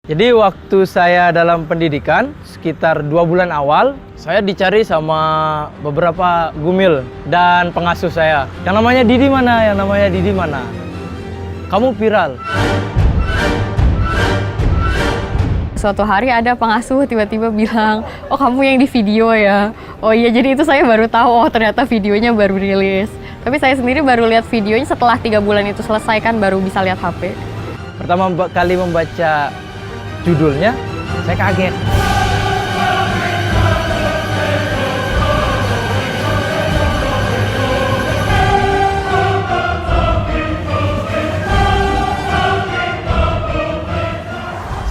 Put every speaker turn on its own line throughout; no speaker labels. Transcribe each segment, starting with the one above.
Jadi waktu saya dalam pendidikan, sekitar 2 bulan awal, saya dicari sama beberapa gumil dan pengasuh saya. Yang namanya Didi mana? Yang namanya Didi mana? Kamu viral.
Suatu hari ada pengasuh tiba-tiba bilang, oh kamu yang di video ya? Oh iya, jadi itu saya baru tahu, oh ternyata videonya baru rilis. Tapi saya sendiri baru lihat videonya setelah 3 bulan itu selesai kan, baru bisa lihat HP.
Pertama kali membaca judulnya, saya kaget.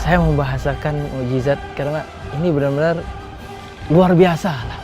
Saya membahasakan mukjizat karena ini benar-benar luar biasa lah.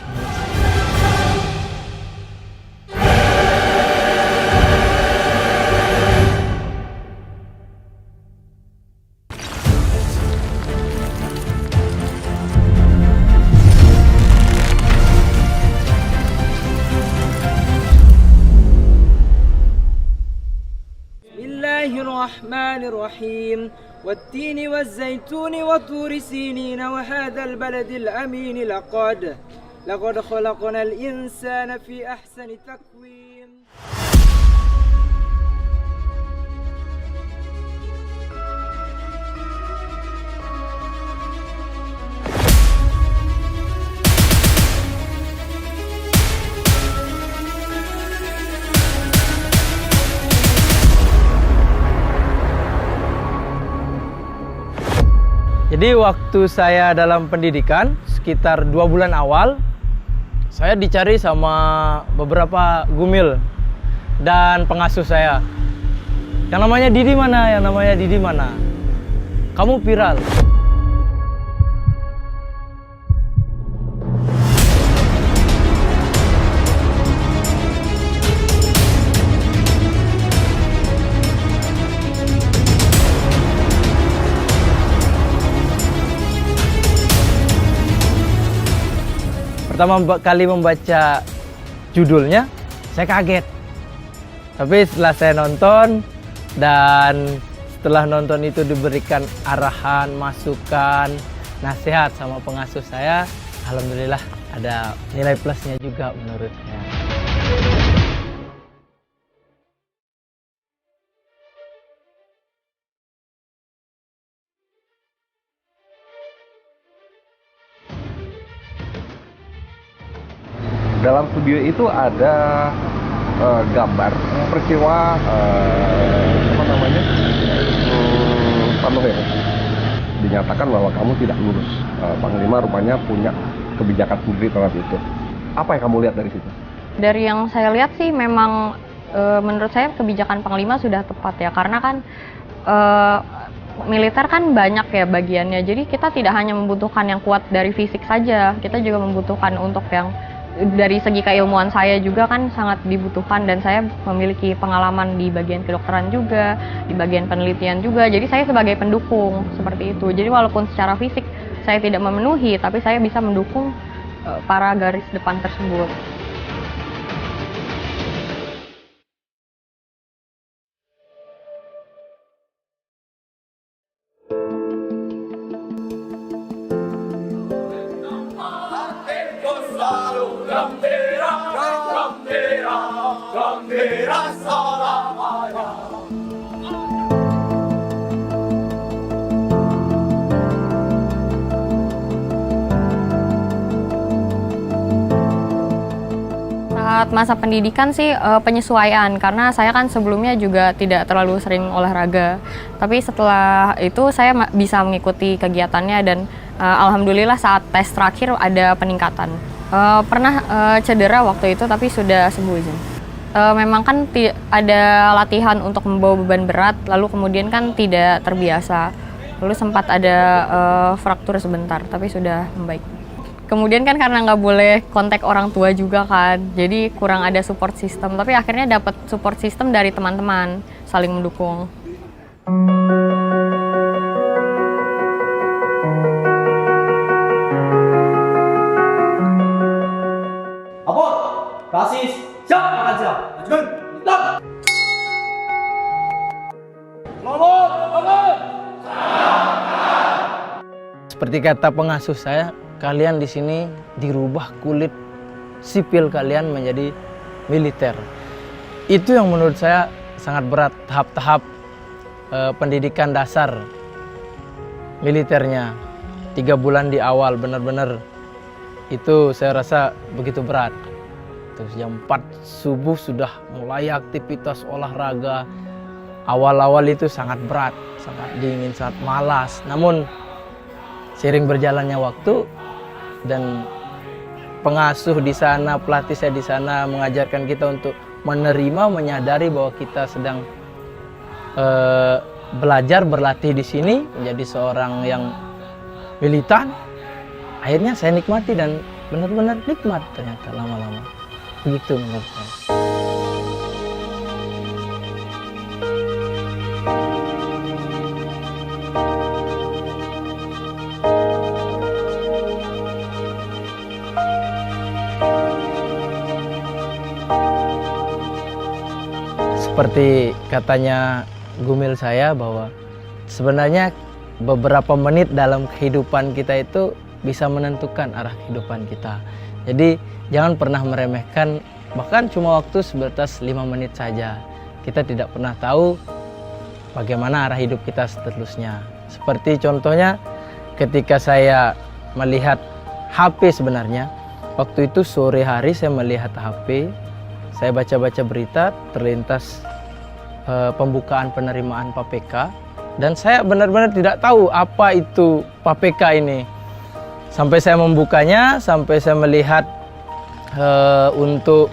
Bismillahirrahmanirrahim. والتين والزيتون وطور سينين وهذا البلد الأمين لقد خلقنا الإنسان في أحسن تقويم. Jadi waktu saya dalam pendidikan, sekitar 2 bulan awal, saya dicari sama beberapa gumil dan pengasuh saya. Yang namanya Didi mana? Yang namanya Didi mana? Kamu viral. Pertama kali membaca judulnya, saya kaget. Tapi setelah saya nonton, dan setelah nonton itu diberikan arahan, masukan, nasihat sama pengasuh saya, alhamdulillah ada nilai plusnya juga menurut saya.
Dalam video itu ada gambar peristiwa Pandow ya. Dinyatakan bahwa kamu tidak lulus. Panglima rupanya punya kebijakan sendiri terhadap itu. Apa yang kamu lihat dari situ?
Dari yang saya lihat sih memang menurut saya kebijakan Panglima sudah tepat ya, karena kan militer kan banyak ya bagiannya. Jadi kita tidak hanya membutuhkan yang kuat dari fisik saja, kita juga membutuhkan untuk yang dari segi keilmuan saya juga kan sangat dibutuhkan, dan saya memiliki pengalaman di bagian kedokteran juga, di bagian penelitian juga. Jadi saya sebagai pendukung seperti itu. Jadi walaupun secara fisik saya tidak memenuhi, tapi saya bisa mendukung para garis depan tersebut. Saat masa pendidikan sih penyesuaian, karena saya kan sebelumnya juga tidak terlalu sering olahraga. Tapi setelah itu saya bisa mengikuti kegiatannya, dan alhamdulillah saat tes terakhir ada peningkatan. Pernah cedera waktu itu tapi sudah sembuh izin. Memang kan ada latihan untuk membawa beban berat, lalu kemudian kan tidak terbiasa. Lalu sempat ada fraktur sebentar, tapi sudah membaik. Kemudian kan karena nggak boleh kontak orang tua juga kan, jadi kurang ada support system. Tapi akhirnya dapat support system dari teman-teman, saling mendukung.
Apor, kasih siap, makan siap. Majukan, stop. Selamat, bangun.
seperti kata pengasuh saya, kalian di sini dirubah kulit sipil kalian menjadi militer. Itu yang menurut saya sangat berat, tahap-tahap pendidikan dasar militernya. 3 bulan di awal benar-benar itu saya rasa begitu berat. Terus jam 4 subuh sudah mulai aktivitas olahraga. Awal-awal itu sangat berat, sangat dingin, sangat malas. Namun seiring berjalannya waktu dan pengasuh di sana, pelatih saya di sana mengajarkan kita untuk menerima, menyadari bahwa kita sedang belajar, berlatih di sini menjadi seorang yang militan. Akhirnya saya nikmati dan benar-benar nikmat ternyata lama-lama. Begitu menurut saya. Seperti katanya Gumil saya bahwa sebenarnya beberapa menit dalam kehidupan kita itu bisa menentukan arah kehidupan kita. Jadi jangan pernah meremehkan, bahkan cuma waktu sebatas 5 menit saja. Kita tidak pernah tahu bagaimana arah hidup kita seterusnya. Seperti contohnya ketika saya melihat HP sebenarnya, waktu itu sore hari saya melihat HP, saya baca-baca berita, terlintas pembukaan penerimaan PPK, dan saya benar-benar tidak tahu apa itu PPK ini. Sampai saya membukanya, sampai saya melihat untuk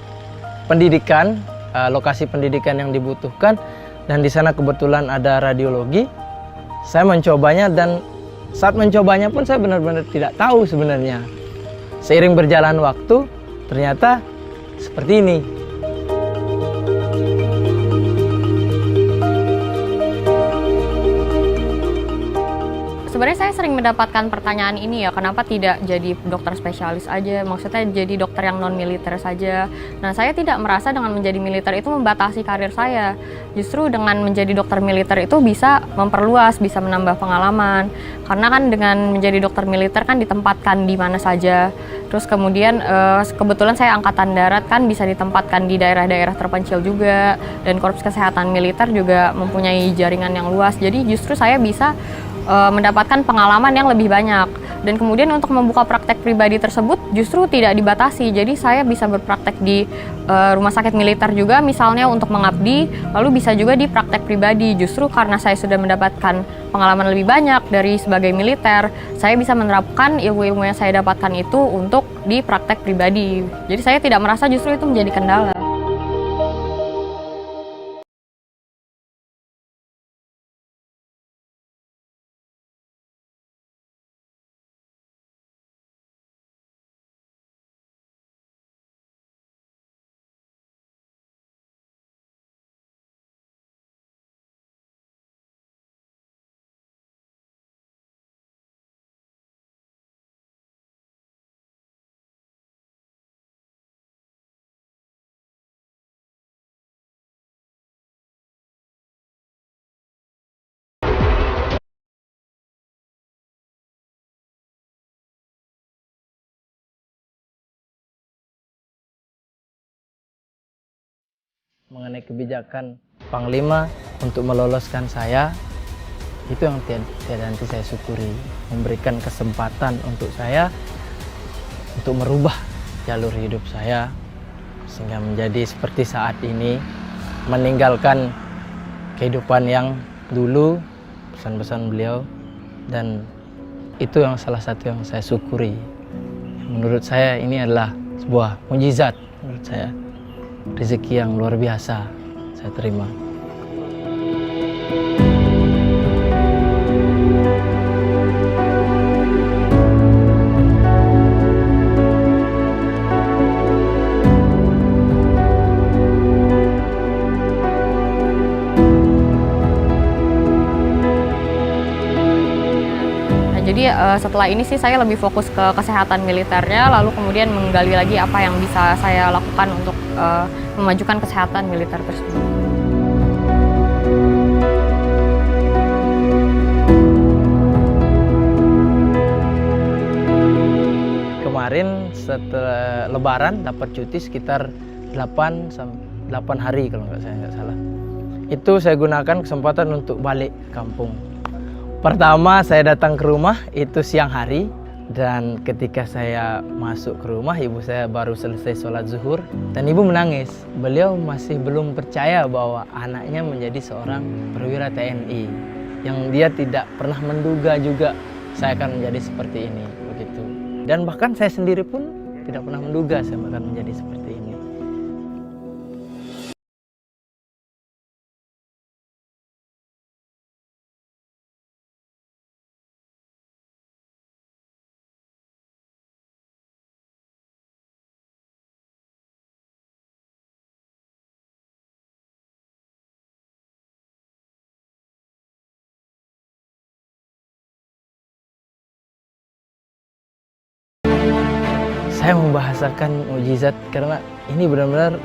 pendidikan, lokasi pendidikan yang dibutuhkan, dan di sana kebetulan ada radiologi. Saya mencobanya dan saat mencobanya pun saya benar-benar tidak tahu sebenarnya. Seiring berjalan waktu, ternyata seperti ini.
Sebenarnya saya sering mendapatkan pertanyaan ini ya, kenapa tidak jadi dokter spesialis aja, maksudnya jadi dokter yang non-militer saja. Nah, saya tidak merasa dengan menjadi militer itu membatasi karir saya. Justru dengan menjadi dokter militer itu bisa memperluas, bisa menambah pengalaman. Karena kan dengan menjadi dokter militer kan ditempatkan di mana saja. Terus kemudian kebetulan saya angkatan darat kan bisa ditempatkan di daerah-daerah terpencil juga. Dan Korps Kesehatan Militer juga mempunyai jaringan yang luas. Jadi justru saya bisa mendapatkan pengalaman yang lebih banyak. Dan kemudian untuk membuka praktek pribadi tersebut justru tidak dibatasi. Jadi saya bisa berpraktek di rumah sakit militer juga misalnya untuk mengabdi, lalu bisa juga di praktek pribadi. Justru karena saya sudah mendapatkan pengalaman lebih banyak dari sebagai militer, saya bisa menerapkan ilmu-ilmu yang saya dapatkan itu untuk di praktek pribadi. Jadi saya tidak merasa justru itu menjadi kendala.
Mengenai kebijakan Panglima untuk meloloskan saya, itu yang tidak nanti saya syukuri. Memberikan kesempatan untuk saya untuk merubah jalur hidup saya sehingga menjadi seperti saat ini, meninggalkan kehidupan yang dulu, pesan-pesan beliau, dan itu yang salah satu yang saya syukuri. Menurut saya ini adalah sebuah mukjizat menurut saya. Rezeki yang luar biasa saya terima.
Jadi setelah ini sih saya lebih fokus ke kesehatan militernya, lalu kemudian menggali lagi apa yang bisa saya lakukan untuk memajukan kesehatan militer tersebut.
setelah Lebaran dapat cuti sekitar 8 hari kalau nggak salah. Itu saya gunakan kesempatan untuk balik kampung. Pertama saya datang ke rumah itu siang hari, dan ketika saya masuk ke rumah ibu saya baru selesai sholat zuhur dan ibu menangis. Beliau masih belum percaya bahwa anaknya menjadi seorang perwira TNI, yang dia tidak pernah menduga juga saya akan menjadi seperti ini begitu. Dan bahkan saya sendiri pun tidak pernah menduga saya akan menjadi seperti ini. Saya membahasakan mukjizat karena ini benar-benar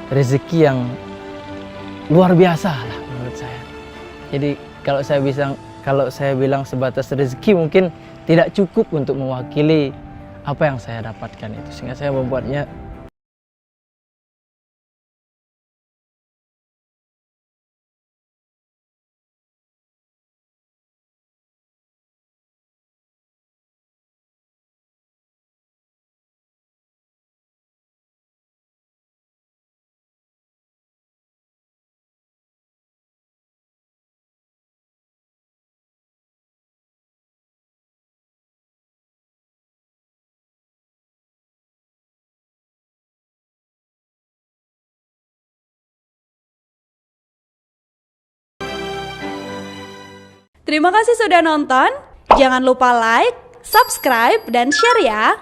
rezeki yang luar biasa lah menurut saya. Jadi kalau saya bilang sebatas rezeki mungkin tidak cukup untuk mewakili apa yang saya dapatkan itu, sehingga saya membuatnya.
Terima kasih sudah nonton. Jangan lupa like, subscribe, dan share ya.